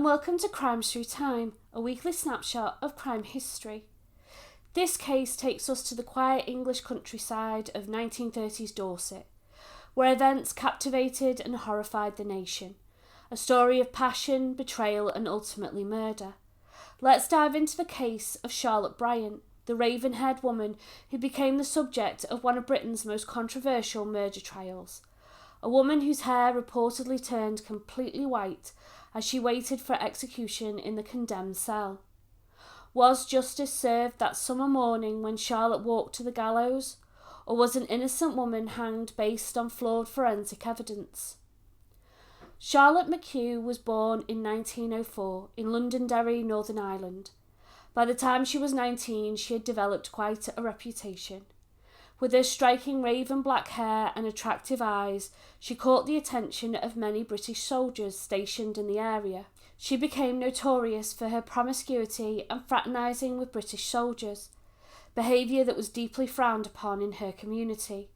and welcome to Crimes Through Time, a weekly snapshot of crime history. This case takes us to the quiet English countryside of 1930s Dorset, where events captivated and horrified the nation. A story of passion, betrayal and ultimately murder. Let's dive into the case of Charlotte Bryant, the raven-haired woman who became the subject of one of Britain's most controversial murder trials. A woman whose hair reportedly turned completely white as she waited for execution in the condemned cell. Was justice served that summer morning when Charlotte walked to the gallows? Or was an innocent woman hanged based on flawed forensic evidence? Charlotte McHugh was born in 1904 in Londonderry, Northern Ireland. By the time she was 19, she had developed quite a reputation. With her striking raven black hair and attractive eyes, she caught the attention of many British soldiers stationed in the area. She became notorious for her promiscuity and fraternising with British soldiers, behaviour that was deeply frowned upon in her community.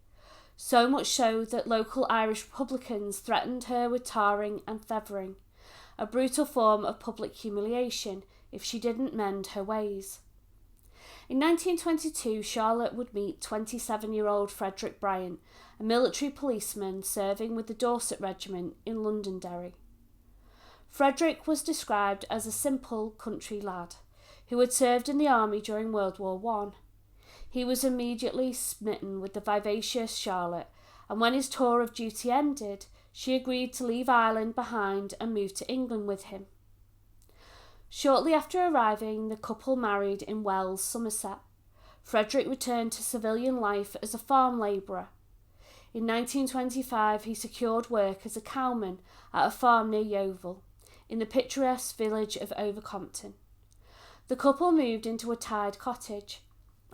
So much so that local Irish Republicans threatened her with tarring and feathering, a brutal form of public humiliation if she didn't mend her ways. In 1922, Charlotte would meet 27-year-old Frederick Bryant, a military policeman serving with the Dorset Regiment in Londonderry. Frederick was described as a simple country lad who had served in the army during World War I. He was immediately smitten with the vivacious Charlotte, and when his tour of duty ended, she agreed to leave Ireland behind and move to England with him. Shortly after arriving, the couple married in Wells, Somerset. Frederick returned to civilian life as a farm labourer. In 1925, he secured work as a cowman at a farm near Yeovil, in the picturesque village of Overcompton. The couple moved into a tied cottage,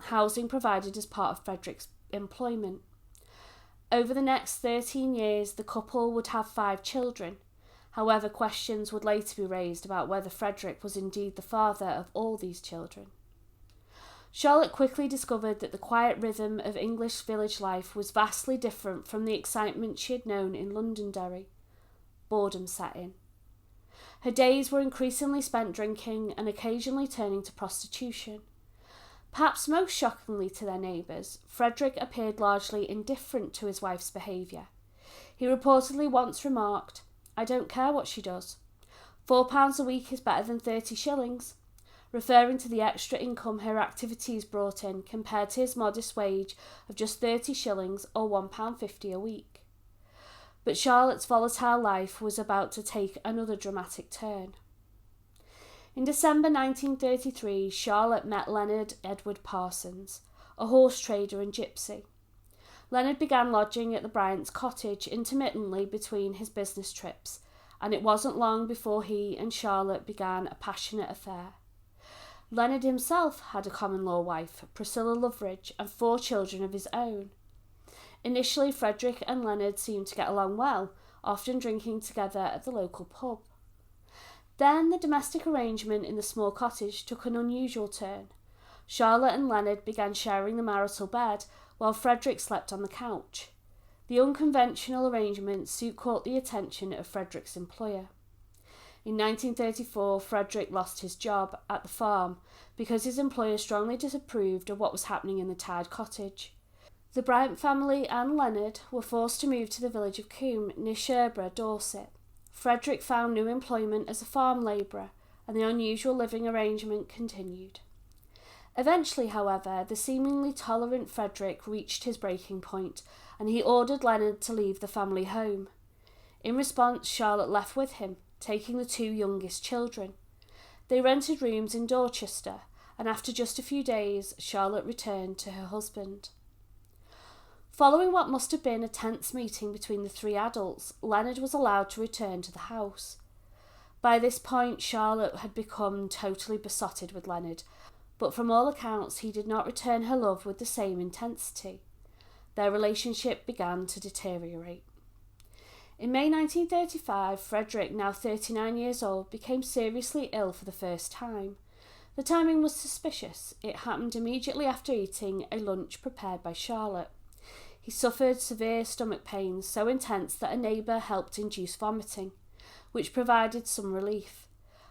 housing provided as part of Frederick's employment. Over the next 13 years, the couple would have 5 children. However, questions would later be raised about whether Frederick was indeed the father of all these children. Charlotte quickly discovered that the quiet rhythm of English village life was vastly different from the excitement she had known in Londonderry. Boredom set in. Her days were increasingly spent drinking and occasionally turning to prostitution. Perhaps most shockingly to their neighbours, Frederick appeared largely indifferent to his wife's behaviour. He reportedly once remarked, "I don't care what she does. £4 a week is better than 30 shillings, referring to the extra income her activities brought in compared to his modest wage of just 30 shillings or £1.50 a week. But Charlotte's volatile life was about to take another dramatic turn. In December 1933, Charlotte met Leonard Edward Parsons, a horse trader and gypsy. Leonard began lodging at the Bryant's cottage intermittently between his business trips, and it wasn't long before he and Charlotte began a passionate affair. Leonard himself had a common-law wife, Priscilla Loveridge, and 4 children of his own. Initially, Frederick and Leonard seemed to get along well, often drinking together at the local pub. Then the domestic arrangement in the small cottage took an unusual turn. Charlotte and Leonard began sharing the marital bed, while Frederick slept on the couch. The unconventional arrangement soon caught the attention of Frederick's employer. In 1934, Frederick lost his job at the farm because his employer strongly disapproved of what was happening in the tied cottage. The Bryant family and Leonard were forced to move to the village of Coombe near Sherburgh, Dorset. Frederick found new employment as a farm labourer, and the unusual living arrangement continued. Eventually, however, the seemingly tolerant Frederick reached his breaking point, and he ordered Leonard to leave the family home. In response, Charlotte left with him, taking the 2 youngest children. They rented rooms in Dorchester, and after just a few days, Charlotte returned to her husband. Following what must have been a tense meeting between the 3 adults, Leonard was allowed to return to the house. By this point, Charlotte had become totally besotted with Leonard, but from all accounts he did not return her love with the same intensity. Their relationship began to deteriorate. In May 1935, Frederick, now 39 years old, became seriously ill for the first time. The timing was suspicious. It happened immediately after eating a lunch prepared by Charlotte. He suffered severe stomach pains so intense that a neighbour helped induce vomiting, which provided some relief.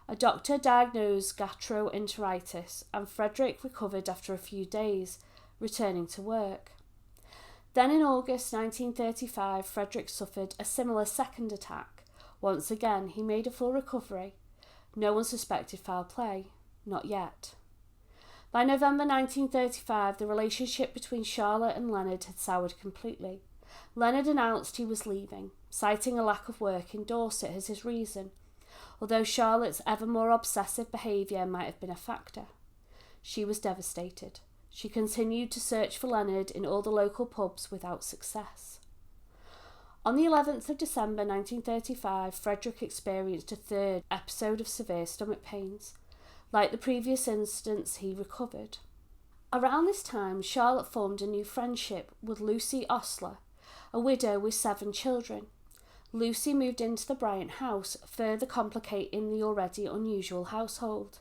A doctor diagnosed gastroenteritis, and Frederick recovered after a few days, returning to work. Then in August 1935, Frederick suffered a similar second attack. Once again, he made a full recovery. No one suspected foul play. Not yet. By November 1935, the relationship between Charlotte and Leonard had soured completely. Leonard announced he was leaving, citing a lack of work in Dorset as his reason, although Charlotte's ever more obsessive behaviour might have been a factor. She was devastated. She continued to search for Leonard in all the local pubs without success. On the 11th of December 1935, Frederick experienced a third episode of severe stomach pains. Like the previous incidents, he recovered. Around this time, Charlotte formed a new friendship with Lucy Osler, a widow with 7 children. Lucy moved into the Bryant house, further complicating the already unusual household.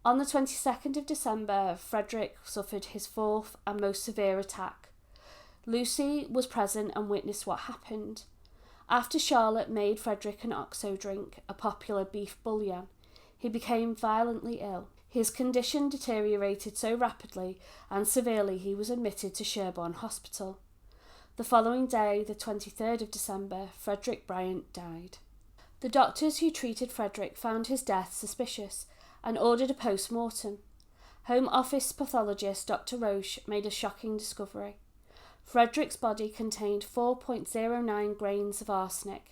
On the 22nd of December, Frederick suffered his fourth and most severe attack. Lucy was present and witnessed what happened. After Charlotte made Frederick an OXO drink, a popular beef bouillon, he became violently ill. His condition deteriorated so rapidly and severely he was admitted to Sherborne Hospital. The following day, the 23rd of December, Frederick Bryant died. The doctors who treated Frederick found his death suspicious and ordered a post-mortem. Home Office pathologist Dr. Roche made a shocking discovery. Frederick's body contained 4.09 grains of arsenic,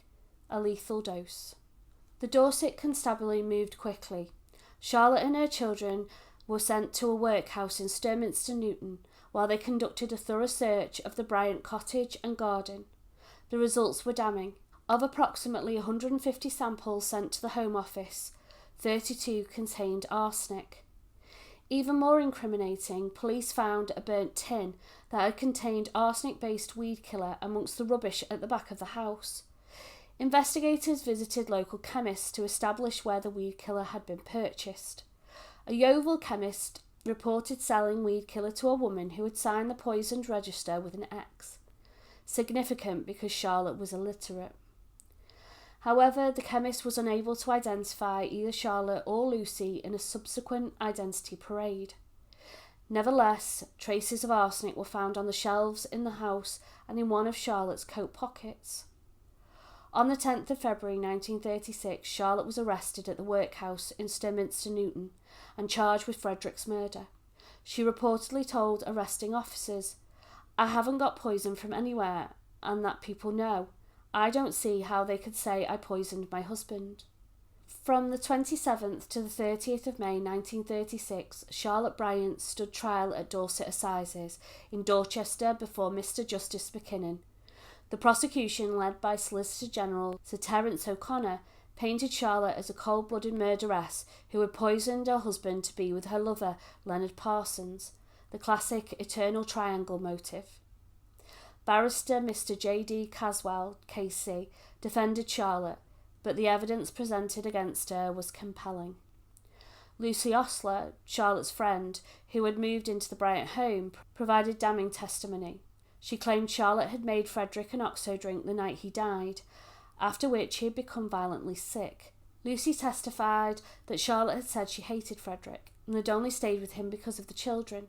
a lethal dose. The Dorset constabulary moved quickly. Charlotte and her children were sent to a workhouse in Sturminster Newton, while they conducted a thorough search of the Bryant cottage and garden. The results were damning. Of approximately 150 samples sent to the Home Office, 32 contained arsenic. Even more incriminating, police found a burnt tin that had contained arsenic-based weed killer amongst the rubbish at the back of the house. Investigators visited local chemists to establish where the weed killer had been purchased. A Yeovil chemist reported selling weed killer to a woman who had signed the poisoned register with an X. Significant because Charlotte was illiterate. However, the chemist was unable to identify either Charlotte or Lucy in a subsequent identity parade. Nevertheless, traces of arsenic were found on the shelves in the house and in one of Charlotte's coat pockets. On the 10th of February 1936, Charlotte was arrested at the workhouse in Sturminster Newton and charged with Frederick's murder. She reportedly told arresting officers, "I haven't got poison from anywhere, and that people know. I don't see how they could say I poisoned my husband." From the 27th to the 30th of May 1936, Charlotte Bryant stood trial at Dorset Assizes in Dorchester before Mr. Justice McKinnon. The prosecution, led by Solicitor General Sir Terence O'Connor, painted Charlotte as a cold-blooded murderess who had poisoned her husband to be with her lover, Leonard Parsons, the classic eternal triangle motive. Barrister Mr. J.D. Caswell, KC, defended Charlotte, but the evidence presented against her was compelling. Lucy Osler, Charlotte's friend, who had moved into the Bryant home, provided damning testimony. She claimed Charlotte had made Frederick an OXO drink the night he died, after which he had become violently sick. Lucy testified that Charlotte had said she hated Frederick and had only stayed with him because of the children.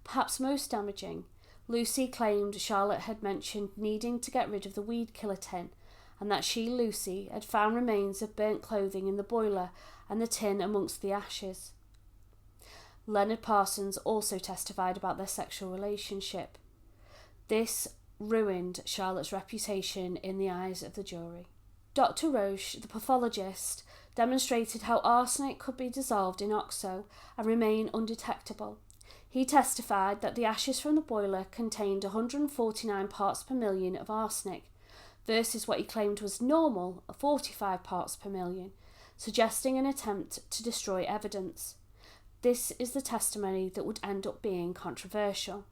Perhaps most damaging, Lucy claimed Charlotte had mentioned needing to get rid of the weed killer tin, and that she, Lucy, had found remains of burnt clothing in the boiler and the tin amongst the ashes. Leonard Parsons also testified about their sexual relationship. This ruined Charlotte's reputation in the eyes of the jury. Dr. Roche, the pathologist, demonstrated how arsenic could be dissolved in OXO and remain undetectable. He testified that the ashes from the boiler contained 149 parts per million of arsenic, versus what he claimed was normal, 45 parts per million, suggesting an attempt to destroy evidence. This is the testimony that would end up being controversial.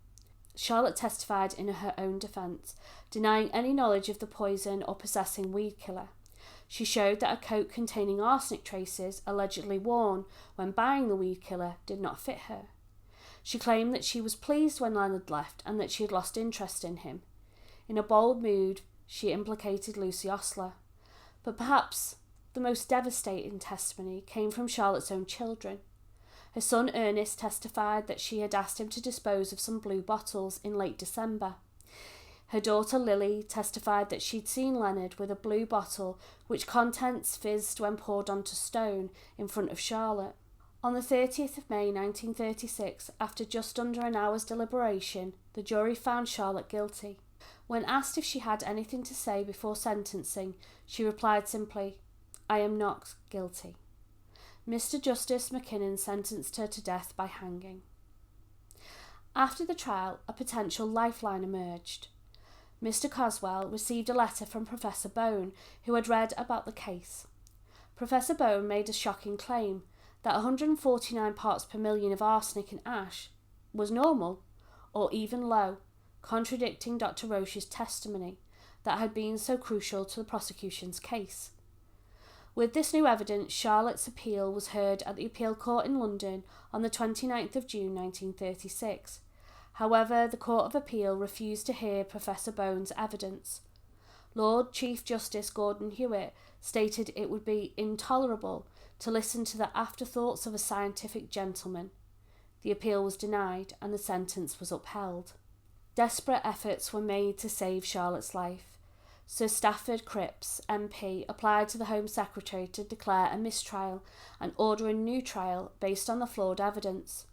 Charlotte testified in her own defence, denying any knowledge of the poison or possessing weed killer. She showed that a coat containing arsenic traces, allegedly worn when buying the weed killer, did not fit her. She claimed that she was pleased when Leonard left and that she had lost interest in him. In a bold mood, she implicated Lucy Osler. But perhaps the most devastating testimony came from Charlotte's own children. Her son Ernest testified that she had asked him to dispose of some blue bottles in late December. Her daughter Lily testified that she'd seen Leonard with a blue bottle which contents fizzed when poured onto stone in front of Charlotte. On the 30th of May 1936, after just under an hour's deliberation, the jury found Charlotte guilty. When asked if she had anything to say before sentencing, she replied simply, "I am not guilty." Mr. Justice McKinnon sentenced her to death by hanging. After the trial, a potential lifeline emerged. Mr. Coswell received a letter from Professor Bone, who had read about the case. Professor Bone made a shocking claim that 149 parts per million of arsenic in ash was normal, or even low, contradicting Dr. Roche's testimony that had been so crucial to the prosecution's case. With this new evidence, Charlotte's appeal was heard at the Appeal Court in London on the 29th of June 1936. However, the Court of Appeal refused to hear Professor Bone's evidence. Lord Chief Justice Gordon Hewitt stated it would be intolerable to listen to the afterthoughts of a scientific gentleman. The appeal was denied and the sentence was upheld. Desperate efforts were made to save Charlotte's life. Sir Stafford Cripps, MP, applied to the Home Secretary to declare a mistrial and order a new trial based on the flawed evidence.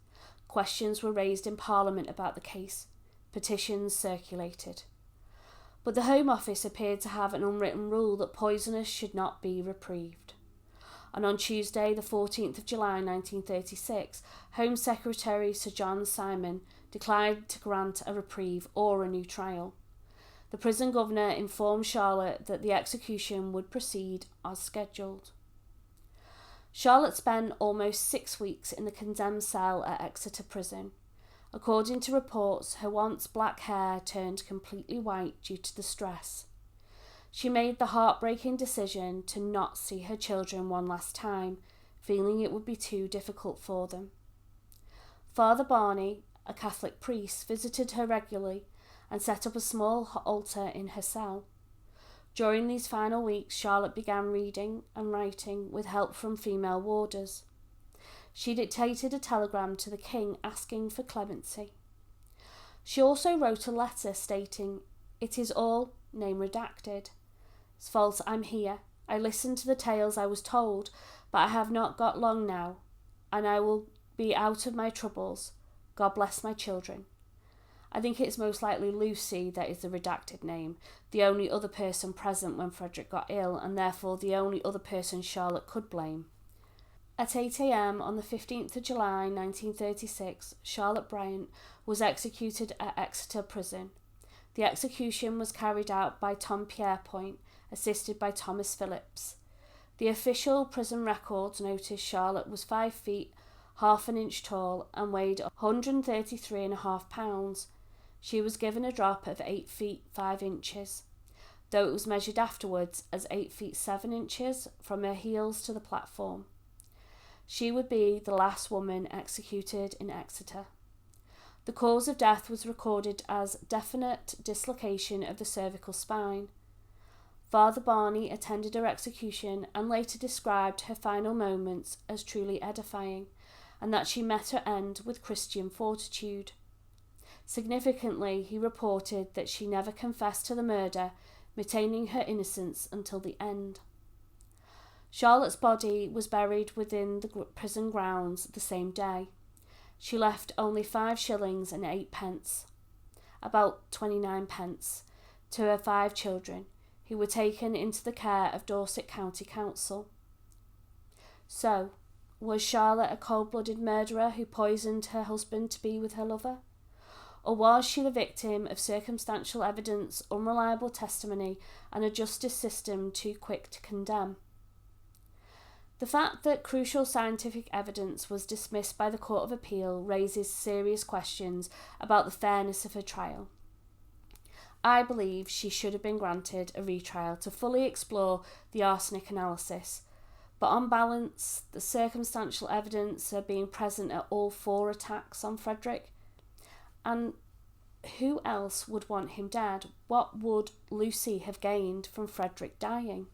Questions were raised in Parliament about the case. Petitions circulated. But the Home Office appeared to have an unwritten rule that poisoners should not be reprieved. And on Tuesday, the 14th of July 1936, Home Secretary Sir John Simon declined to grant a reprieve or a new trial. The prison governor informed Charlotte that the execution would proceed as scheduled. Charlotte spent almost 6 weeks in the condemned cell at Exeter Prison. According to reports, her once black hair turned completely white due to the stress. She made the heartbreaking decision to not see her children one last time, feeling it would be too difficult for them. Father Barney, a Catholic priest, visited her regularly and set up a small altar in her cell. During these final weeks, Charlotte began reading and writing with help from female warders. She dictated a telegram to the king asking for clemency. She also wrote a letter stating, "It is all, name redacted. It's false, I'm here. I listened to the tales I was told, but I have not got long now, and I will be out of my troubles. God bless my children." I think it's most likely Lucy that is the redacted name, the only other person present when Frederick got ill, and therefore the only other person Charlotte could blame. At 8 a.m. on the 15th of July 1936, Charlotte Bryant was executed at Exeter Prison. The execution was carried out by Tom Pierrepoint, assisted by Thomas Phillips. The official prison records noted Charlotte was 5 feet, half an inch tall, and weighed 133.5 pounds. She was given a drop of 8 feet 5 inches, though it was measured afterwards as 8 feet 7 inches from her heels to the platform. She would be the last woman executed in Exeter. The cause of death was recorded as definite dislocation of the cervical spine. Father Barney attended her execution and later described her final moments as truly edifying, and that she met her end with Christian fortitude. Significantly, he reported that she never confessed to the murder, maintaining her innocence until the end. Charlotte's body was buried within the prison grounds the same day. She left only 5 shillings and 8 pence, about 29 pence, to her 5 children, who were taken into the care of Dorset County Council. So, was Charlotte a cold-blooded murderer who poisoned her husband to be with her lover? Or was she the victim of circumstantial evidence, unreliable testimony, and a justice system too quick to condemn? The fact that crucial scientific evidence was dismissed by the Court of Appeal raises serious questions about the fairness of her trial. I believe she should have been granted a retrial to fully explore the arsenic analysis, but on balance, the circumstantial evidence being present at all 4 attacks on Frederick, and who else would want him dead? What would Lucy have gained from Frederick dying?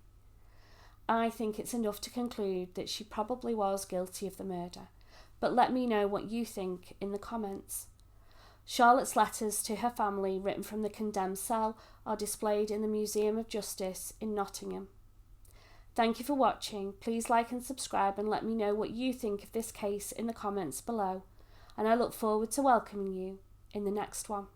I think it's enough to conclude that she probably was guilty of the murder, but let me know what you think in the comments. Charlotte's letters to her family, written from the condemned cell, are displayed in the Museum of Justice in Nottingham. Thank you for watching. Please like and subscribe and let me know what you think of this case in the comments below, and I look forward to welcoming you in the next one.